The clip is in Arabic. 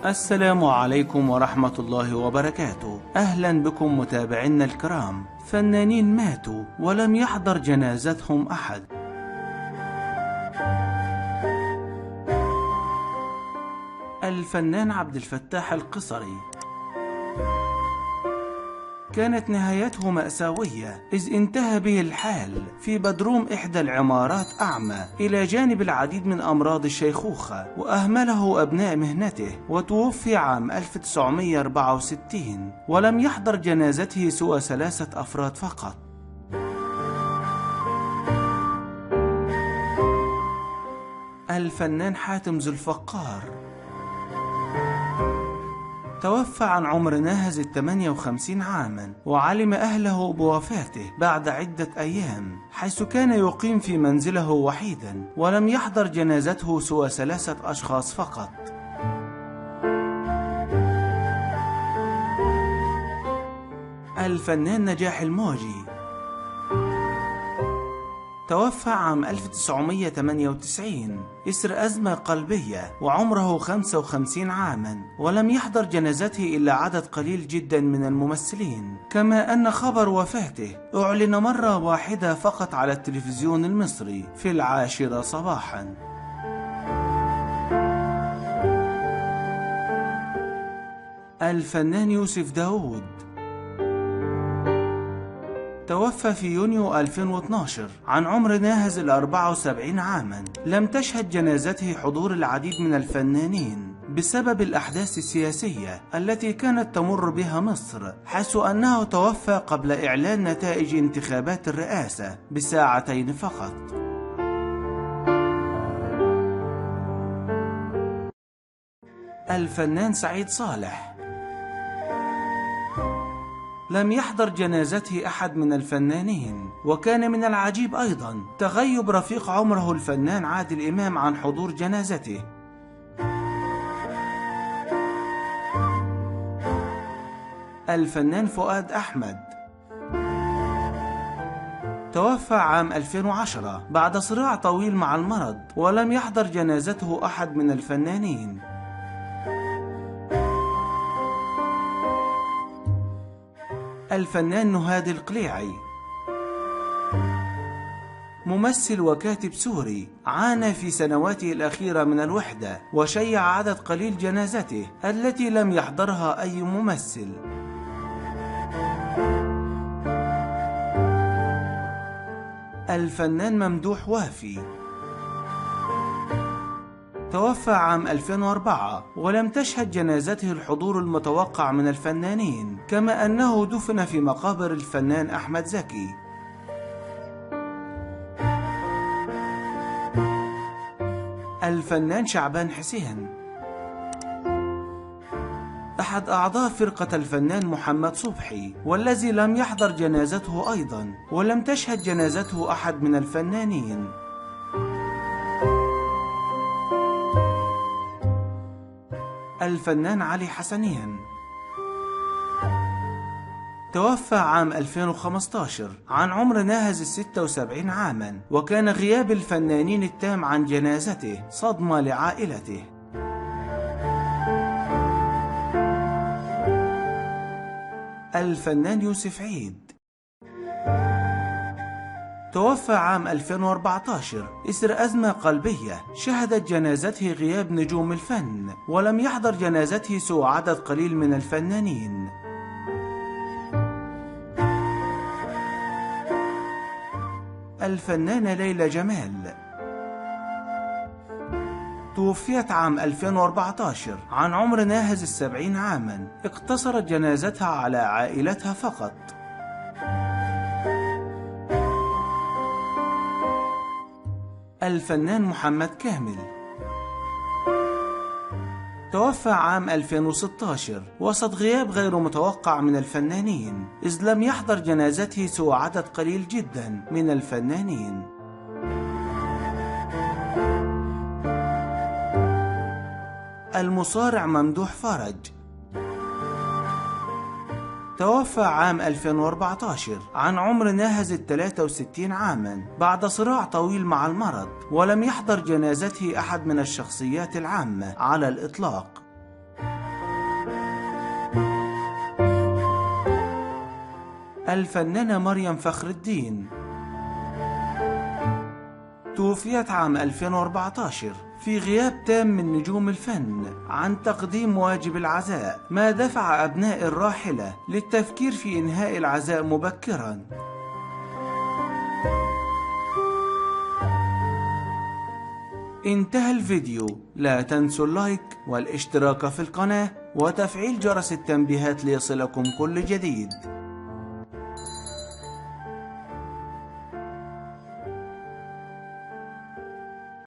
السلام عليكم ورحمة الله وبركاته. أهلا بكم متابعينا الكرام. فنانين ماتوا ولم يحضر جنازتهم أحد. الفنان عبد الفتاح القصري كانت نهايته مأساوية، إذ انتهى به الحال في بدروم إحدى العمارات أعمى إلى جانب العديد من أمراض الشيخوخة، وأهمله أبناء مهنته، وتوفي عام 1964 ولم يحضر جنازته سوى 3 أفراد فقط. الفنان حاتم ذو الفقار توفى عن عمر ناهز 58 عاما، وعلم أهله بوفاته بعد عدة أيام، حيث كان يقيم في منزله وحيدا، ولم يحضر جنازته سوى 3 أشخاص فقط. الفنان نجاح الموجي توفى عام 1998 إثر أزمة قلبية، وعمره 55 عاما، ولم يحضر جنازته إلا عدد قليل جدا من الممثلين، كما أن خبر وفاته أعلن مرة واحدة فقط على التلفزيون المصري في 10 صباحا. الفنان يوسف داود توفى في يونيو 2012 عن عمر ناهز 74 عاما. لم تشهد جنازته حضور العديد من الفنانين بسبب الأحداث السياسية التي كانت تمر بها مصر، حيث أنه توفى قبل إعلان نتائج انتخابات الرئاسة بساعتين فقط. الفنان سعيد صالح لم يحضر جنازته أحد من الفنانين، وكان من العجيب أيضا تغيب رفيق عمره الفنان عادل إمام عن حضور جنازته. الفنان فؤاد أحمد توفى عام 2010 بعد صراع طويل مع المرض، ولم يحضر جنازته أحد من الفنانين. الفنان نهاد القليعي ممثل وكاتب سوري، عانى في سنواته الأخيرة من الوحدة، وشيع عدد قليل جنازته التي لم يحضرها أي ممثل. الفنان ممدوح وافي توفى عام 2004 ولم تشهد جنازته الحضور المتوقع من الفنانين، كما أنه دفن في مقابر الفنان أحمد زكي. الفنان شعبان حسين أحد أعضاء فرقة الفنان محمد صبحي، والذي لم يحضر جنازته أيضا، ولم تشهد جنازته أحد من الفنانين. الفنان علي حسنين توفى عام 2015 عن عمر ناهز 76 عاما، وكان غياب الفنانين التام عن جنازته صدمة لعائلته. الفنان يوسف عيد توفى عام 2014 إثر أزمة قلبية شهدت جنازته غياب نجوم الفن، ولم يحضر جنازته سوى عدد قليل من الفنانين. الفنانة ليلى جمال توفيت عام 2014 عن عمر ناهز 70 عاما، اقتصرت جنازتها على عائلتها فقط. الفنان محمد كامل توفى عام 2016 وسط غياب غير متوقع من الفنانين، إذ لم يحضر جنازته سوى عدد قليل جدا من الفنانين. المصارع ممدوح فرج. توفى عام 2014 عن عمر ناهز 63 عاما بعد صراع طويل مع المرض، ولم يحضر جنازته أحد من الشخصيات العامة على الإطلاق. الفنانة مريم فخر الدين توفيت عام 2014 في غياب تام من نجوم الفن عن تقديم واجب العزاء، ما دفع أبناء الراحلة للتفكير في إنهاء العزاء مبكرا. انتهى الفيديو، لا تنسوا اللايك والاشتراك في القناة وتفعيل جرس التنبيهات ليصلكم كل جديد.